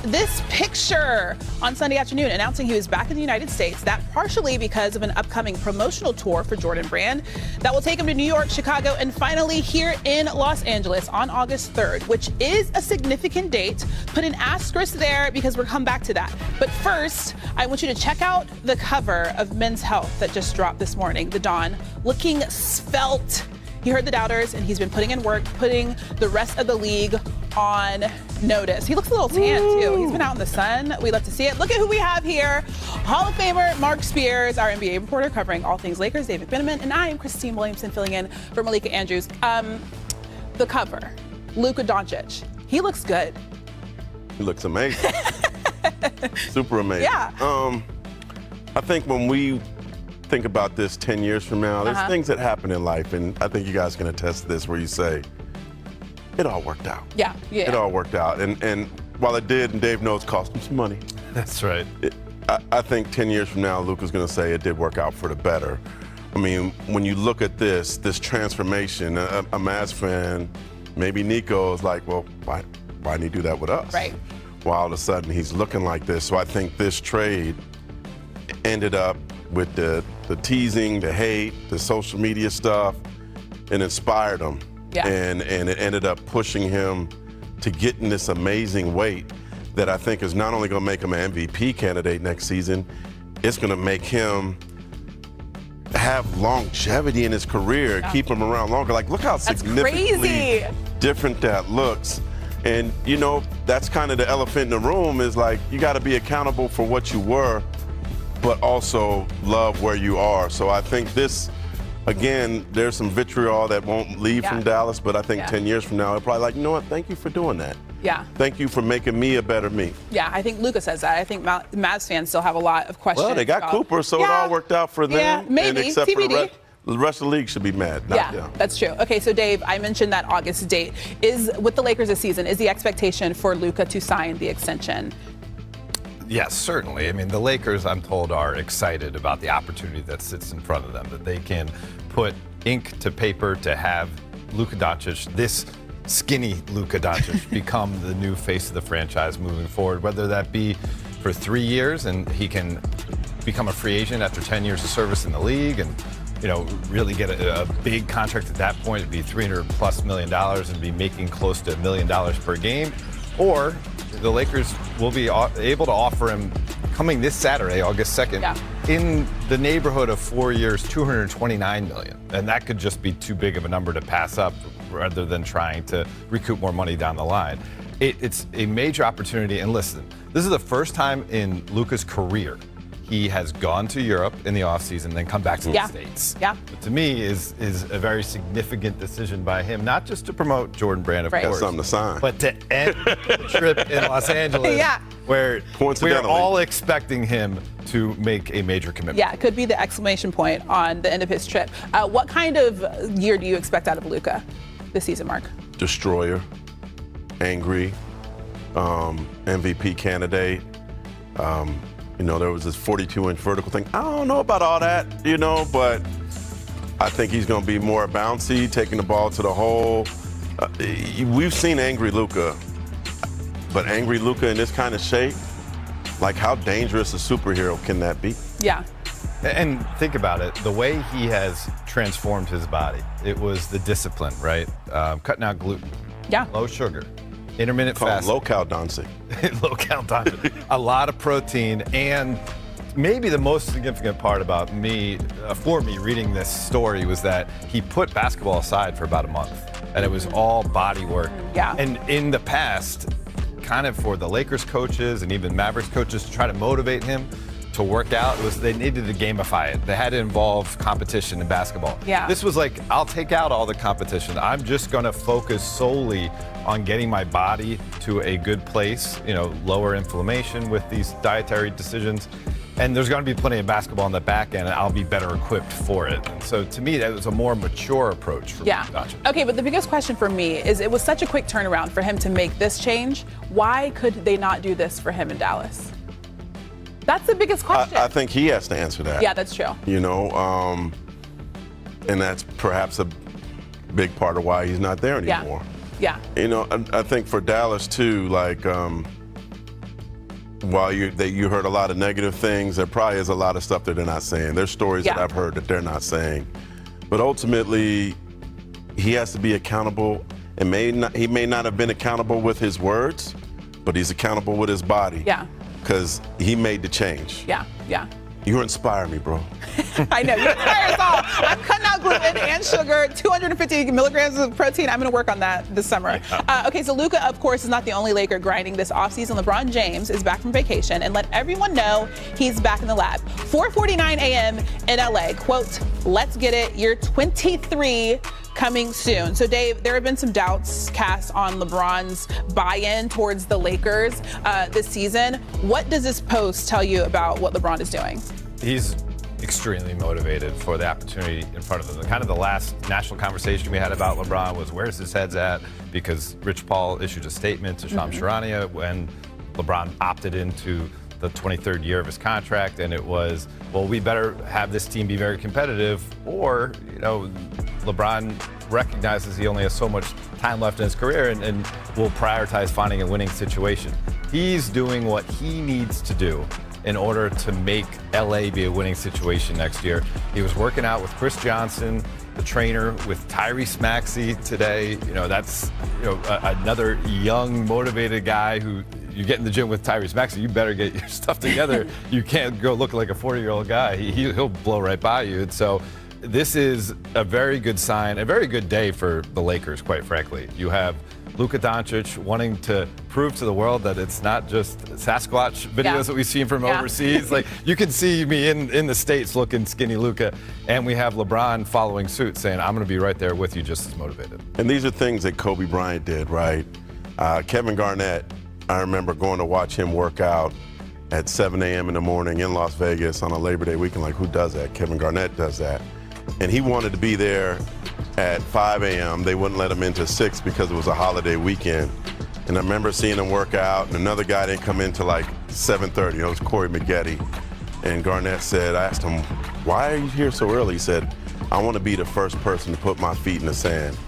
this picture on Sunday afternoon announcing he was back in the United States, that partially because of an upcoming promotional tour for Jordan Brand that will take him to New York, Chicago, and finally here in Los Angeles on August 3rd, which is a significant date. Put an asterisk there because we'll come back to that. But first, I want you to check out the cover of Men's Health that just dropped this morning, The Dawn, looking svelte. He heard the doubters, and he's been putting in work, putting the rest of the league on notice. He looks a little tan, too. He's been out in the sun. We love to see it. Look at who we have here. Hall of Famer Mark Spears, our NBA reporter covering all things Lakers, David Benjamin, and I am Christine Williamson filling in for Malika Andrews. The cover, Luka Doncic. He looks good. He looks amazing. Super amazing. Yeah. I think when we think about this 10 years from now, there's things that happen in life, and I think you guys can attest to this, where you say, it all worked out. Yeah. It all worked out. And while it did, and Dave knows, cost him some money. That's right. I think 10 years from now, Luka's going to say it did work out for the better. I mean, when you look at this transformation, a Mavs fan, maybe Nico is like, well, why didn't he do that with us? Right. Well, all of a sudden, he's looking like this. So I think this trade ended up with the teasing, the hate, the social media stuff, and inspired him. Yeah. And it ended up pushing him to get in this amazing weight that I think is not only going to make him an MVP candidate next season, it's going to make him have longevity in his career, keep him around longer. Like, look how significantly different that looks. And, you know, that's kind of the elephant in the room is like, you got to be accountable for what you were, but also love where you are. So I think this, again, there's some vitriol that won't leave from Dallas, but I think 10 years from now, they're probably like, you know what, thank you for doing that. Yeah. Thank you for making me a better me. Yeah, I think Luka says that. I think Mavs fans still have a lot of questions. Well, they got Cooper, so it all worked out for them. Yeah, maybe. And except TBD. for the rest of the league should be mad. That's true. Okay, so Dave, I mentioned that August date. With the Lakers this season, is the expectation for Luka to sign the extension? Yes, certainly. I mean, the Lakers, I'm told, are excited about the opportunity that sits in front of them, that they can put ink to paper to have Luka Doncic, this skinny Luka Doncic, become the new face of the franchise moving forward, whether that be for 3 years and he can become a free agent after 10 years of service in the league and, you know, really get a big contract at that point. It'd be $300+ million and be making close to $1 million per game. Or the Lakers will be able to offer him, coming this Saturday, August 2nd, in the neighborhood of 4 years, $229 million. And that could just be too big of a number to pass up rather than trying to recoup more money down the line. It's a major opportunity. And listen, this is the first time in Luka's career he has gone to Europe in the offseason, then come back to the States. Yeah. But to me, is a very significant decision by him, not just to promote Jordan Brand, of course, something to sign, but to end the trip in Los Angeles, where we're all expecting him to make a major commitment. Yeah, it could be the exclamation point on the end of his trip. What kind of year do you expect out of Luka this season, Mark? Destroyer, angry, MVP candidate. You know, there was this 42-inch vertical thing. I don't know about all that, you know, but I think he's going to be more bouncy, taking the ball to the hole. We've seen angry Luka, but angry Luka in this kind of shape, like how dangerous a superhero can that be? Yeah. And think about it, the way he has transformed his body. It was the discipline, right? Cutting out gluten, low sugar, intermittent fasting. Low-cal Doncic. Low-cal Doncic. A lot of protein, and maybe the most significant part about me, for me, reading this story was that he put basketball aside for about a month, and it was all body work. Yeah. And in the past, kind of for the Lakers coaches and even Mavericks coaches to try to motivate him to work out, was they needed to gamify it. They had to involve competition in basketball. Yeah. This was like, I'll take out all the competition. I'm just going to focus solely on getting my body to a good place, you know, lower inflammation with these dietary decisions. And there's going to be plenty of basketball on the back end, and I'll be better equipped for it. And so to me, that was a more mature approach for Doncic. Okay, but the biggest question for me is it was such a quick turnaround for him to make this change. Why could they not do this for him in Dallas? That's the biggest question. I think he has to answer that. Yeah, that's true. You know, and that's perhaps a big part of why he's not there anymore. Yeah. You know, I think for Dallas too, like, while you heard a lot of negative things, there probably is a lot of stuff that they're not saying. There's stories that I've heard that they're not saying. But ultimately, he has to be accountable. And he may not have been accountable with his words, but he's accountable with his body. Yeah. Because he made the change. Yeah. You inspire me, bro. I know, you inspire us all. I'm cutting out gluten and sugar, 250 milligrams of protein. I'm going to work on that this summer. Okay, so Luka, of course, is not the only Laker grinding this offseason. LeBron James is back from vacation and let everyone know he's back in the lab. 4:49 a.m. in LA. Quote, "Let's get it. You're 23. Coming soon." So, Dave, there have been some doubts cast on LeBron's buy-in towards the Lakers this season. What does this post tell you about what LeBron is doing? He's extremely motivated for the opportunity in front of him. Kind of the last national conversation we had about LeBron was where's his head's at, because Rich Paul issued a statement to Shams Charania when LeBron opted into the 23rd year of his contract, and it was, well, we better have this team be very competitive, or, LeBron recognizes he only has so much time left in his career and will prioritize finding a winning situation. He's doing what he needs to do in order to make LA be a winning situation next year. He was working out with Chris Johnson, the trainer, with Tyrese Maxey today. That's another young, motivated guy who you get in the gym with Tyrese Maxey, you better get your stuff together. You can't go look like a 40-year-old guy. He'll blow right by you. And so this is a very good sign, a very good day for the Lakers, quite frankly. You have Luka Doncic wanting to prove to the world that it's not just Sasquatch videos that we've seen from overseas. Like, you can see me in the States looking skinny Luka, and we have LeBron following suit saying, I'm going to be right there with you just as motivated. And these are things that Kobe Bryant did, right? Kevin Garnett, I remember going to watch him work out at 7 a.m. in the morning in Las Vegas on a Labor Day weekend. Like, who does that? Kevin Garnett does that. And he wanted to be there at 5 a.m. They wouldn't let him into 6 because it was a holiday weekend. And I remember seeing him work out, and another guy didn't come in till like 7:30. It was Corey Maggette. And Garnett said, I asked him, why are you here so early? He said, I want to be the first person to put my feet in the sand.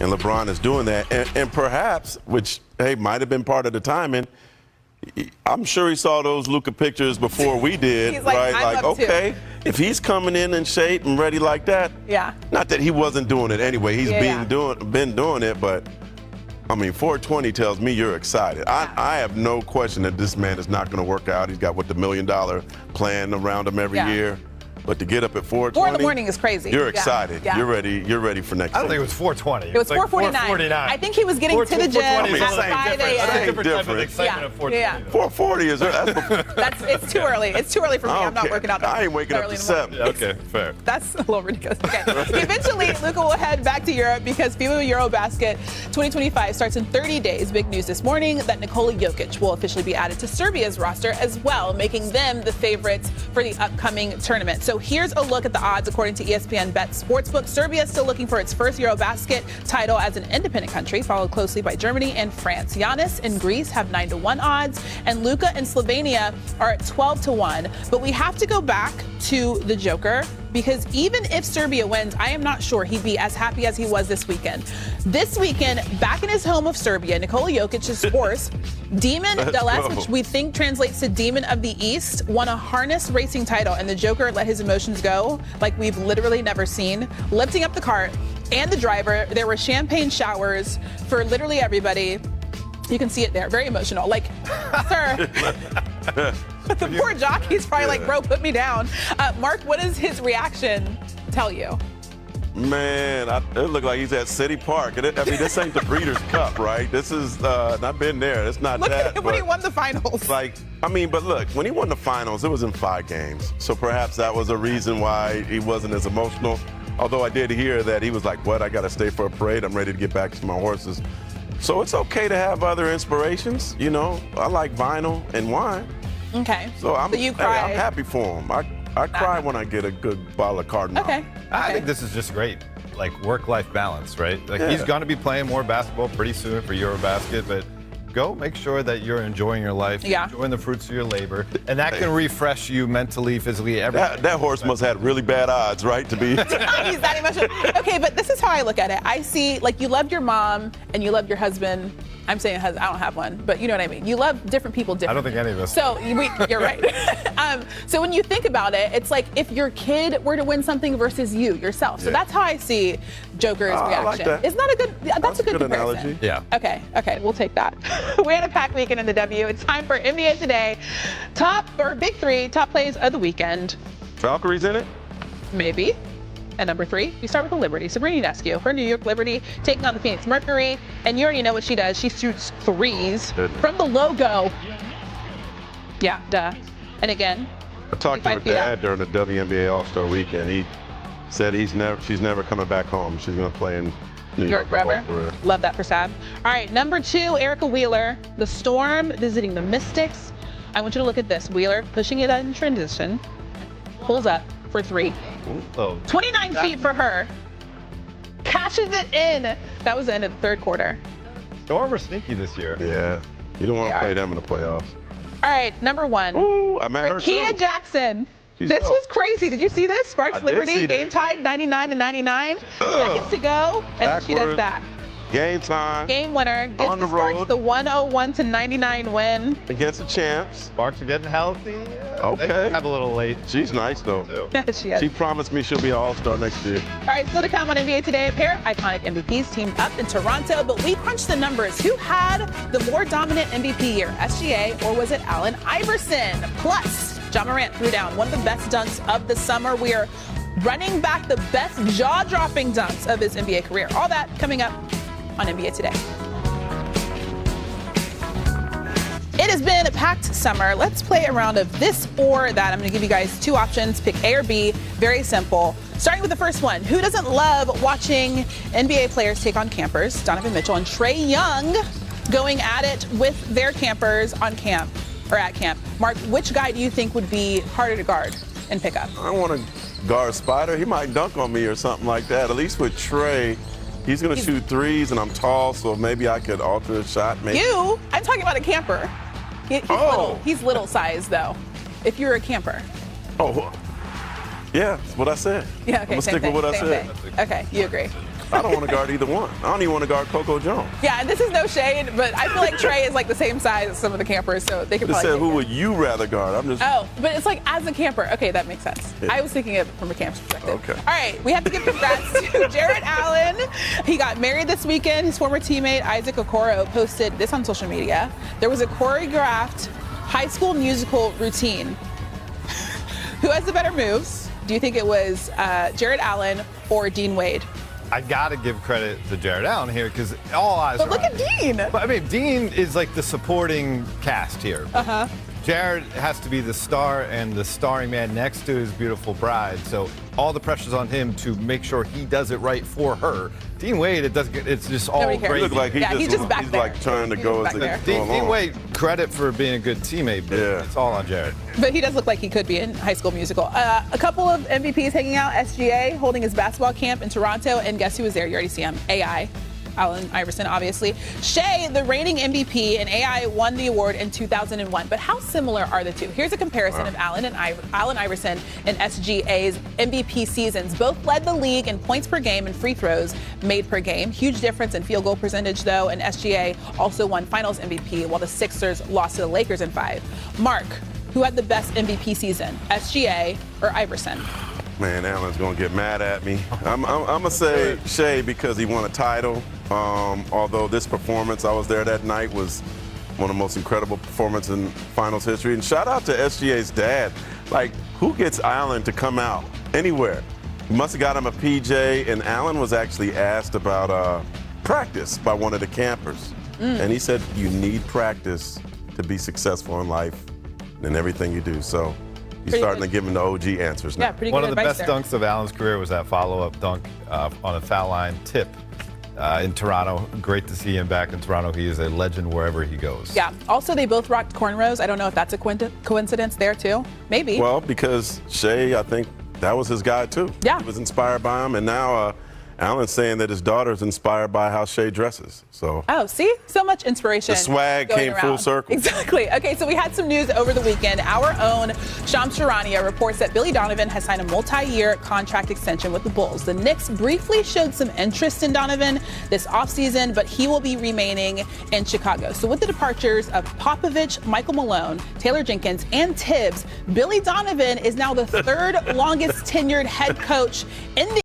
And LeBron is doing that. And perhaps, which, hey, might have been part of the timing, I'm sure he saw those Luka pictures before we did, He's like, right? I'm Like, up okay, if he's coming in shape and ready like that, not that he wasn't doing it anyway. He's been doing it, but I mean, 420 tells me you're excited. I have no question that this man is not going to work out. He's got the $1 million plan around him every year. But to get up at 4:20, 4 in the morning is crazy. You're excited. Yeah. You're ready. You're ready for next. I don't think it was 4:20. It was 4:49. I think he was getting to the gym at 5 a.m. That's a different type of excitement of 4:20. 4:40 is it's too early. It's too early for me. I'm not working out. I ain't waking up to 7. Okay, fair. That's a little ridiculous. Okay. Eventually, Luka will head back to Europe because FIBA Eurobasket 2025 starts in 30 days. Big news this morning that Nikola Jokic will officially be added to Serbia's roster as well, making them the favorites for the upcoming tournament. So here's a look at the odds according to ESPN Bet Sportsbook. Serbia is still looking for its first Eurobasket title as an independent country, followed closely by Germany and France. Giannis and Greece have 9-1 odds, and Luka and Slovenia are at 12-1. But we have to go back to the Joker, because even if Serbia wins, I am not sure he'd be as happy as he was this weekend. This weekend, back in his home of Serbia, Nikola Jokic's horse, Demon Deles, which we think translates to Demon of the East, won a harness racing title, and the Joker let his emotions go like we've literally never seen. Lifting up the cart and the driver, there were champagne showers for literally everybody. You can see it there. Very emotional. Like, sir. The poor jockey's probably like, bro, put me down. Mark, what does his reaction tell you? Man, it looked like he's at City Park. I mean, this ain't the Breeders' Cup, right? This is, I've been there. It's not Look that. Look at him when he won the finals. But look, when he won the finals, it was in 5 games. So perhaps that was a reason why he wasn't as emotional. Although I did hear that he was like, what, I got to stay for a parade? I'm ready to get back to my horses. So it's okay to have other inspirations, I like vinyl and wine. Okay. So you cry. I'm happy for him. I cry when I get a good bottle of Cardinal. Okay. I think this is just great, like work-life balance, right? He's going to be playing more basketball pretty soon for Eurobasket, but go make sure that you're enjoying your life, enjoying the fruits of your labor, and that can refresh you mentally, physically, everything. That horse must have had really bad odds, right, to be. He's that emotional. Okay, but this is how I look at it. I see, you love your mom and you love your husband I'm saying I don't have one, but you know what I mean. You love different people differently. I don't think any of us. So you're right. So when you think about it, it's like if your kid were to win something versus you yourself. So that's how I see Joker's reaction. I like that. Isn't that a good? That's a good comparison. analogy. Yeah. Okay, we'll take that. We had a packed weekend in the W. It's time for NBA Today. Big three top plays of the weekend. Valkyrie's in it? Maybe. And number 3, we start with the Liberty. Sabrina Ionescu, her New York Liberty, taking on the Phoenix Mercury. And you already know what she does. She shoots threes from the logo. Yeah, duh. And again, I talked to her dad during the WNBA All-Star Weekend. He said she's never coming back home. She's going to play in New York forever. forever. Love that for Sab. All right, number 2, Erica Wheeler, the Storm visiting the Mystics. I want you to look at this. Wheeler pushing it in transition, pulls up for 3. Oh. 29 feet for her. Cashes it in. That was the end of the third quarter. Storm are sneaky this year. Yeah. You don't want They to are. play them in the playoffs. All right, number 1. Ooh, I met her Kia too. Jackson. She's This dope. was crazy. Did you see this? Sparks I did Liberty, see that. game tied 99-99. Seconds to go, and then she does Backwards. that. Game time Game winner. Gives On the Sparks road. the 101-99 win. against the champs. Sparks are getting healthy. Okay. They have a little late. She's nice though. She is. She promised me she'll be an All-Star next year. All right, still to come on NBA Today, a pair of iconic MVPs teamed up in Toronto, but we crunched the numbers. Who had the more dominant MVP year, SGA or was it Allen Iverson? Plus, Ja Morant threw down one of the best dunks of the summer. We are running back the best jaw-dropping dunks of his NBA career. All that coming up on NBA Today. It has been a packed summer. Let's play a round of this or that. I'm going to give you guys 2 options. Pick A or B. Very simple. Starting with the first one. Who doesn't love watching NBA players take on campers? Donovan Mitchell and Trae Young going at it with their campers on camp or at camp. Mark, which guy do you think would be harder to guard and pick up? I want to guard Spider. He might dunk on me or something like that. At least with Trey, he's going to shoot threes, and I'm tall, so maybe I could alter the shot. Maybe. You? I'm talking about a camper. He's Oh. little. He's little size, though, if you're a camper. Oh, yeah, that's what I said. Yeah, okay, I'm going to same stick thing, with what I same said. thing. Okay, you agree. I don't want to guard either one. I don't even want to guard Coco Jones. Yeah, and this is no shade, but I feel like Trey is like the same size as some of the campers, so they could Just probably said, take who it. would you rather guard? I'm just. Oh, but it's like as a camper. Okay, that makes sense. Yeah. I was thinking of it from a camp's perspective. Okay. All right, we have to give congrats to Jarrett Allen. He got married this weekend. His former teammate Isaac Okoro posted this on social media. There was a choreographed High School Musical routine. Who has the better moves? Do you think it was Jarrett Allen or Dean Wade? I gotta give credit to Jared Allen here because all eyes But are look on at him. Dean. But I mean, Dean is like the supporting cast here. Uh-huh. Jared has to be the star and the starring man next to his beautiful bride. So all the pressure's on him to make sure he does it right for her. Dean Wade, it's just all Nobody cares. great. He looked like Yeah, he's just back there. like trying to He's go back as there. it's Dean going Wade, credit for being a good teammate, but Yeah. it's all on Jared. But he does look like he could be in High School Musical. A couple of MVPs hanging out. SGA holding his basketball camp in Toronto. And guess who was there? You already see him. AI. Allen Iverson, obviously. Shea, the reigning MVP, and AI won the award in 2001. But how similar are the two? Here's a comparison of Allen Iverson and SGA's MVP seasons. Both led the league in points per game and free throws made per game. Huge difference in field goal percentage, though. And SGA also won Finals MVP, while the Sixers lost to the Lakers in 5. Mark, who had the best MVP season, SGA or Iverson? Man, Allen's gonna get mad at me. I'm gonna say Shea because he won a title. Although this performance, I was there that night, was one of the most incredible performances in finals history. And shout out to SGA's dad. Like, who gets Allen to come out anywhere? He must have got him a PJ. And Allen was actually asked about practice by one of the campers, and he said you need practice to be successul in life and everything you do. So. He's Pretty starting good. to give him the OG answers now. Yeah, pretty One good of the advice best there. dunks of Allen's career was that follow-up dunk on a foul line tip in Toronto. Great to see him back in Toronto. He is a legend wherever he goes. Yeah. Also, they both rocked cornrows. I don't know if that's a coincidence there, too. Maybe. Well, because Shea, I think that was his guy too. Yeah. He was inspired by him, and now Alan's saying that his daughter is inspired by how Shea dresses. So. Oh, see? So much inspiration. The swag going came around. full circle. Exactly. Okay, so we had some news over the weekend. Our own Shams Charania reports that Billy Donovan has signed a multi-year contract extension with the Bulls. The Knicks briefly showed some interest in Donovan this offseason, but he will be remaining in Chicago. So with the departures of Popovich, Michael Malone, Taylor Jenkins, and Tibbs, Billy Donovan is now the third longest tenured head coach in the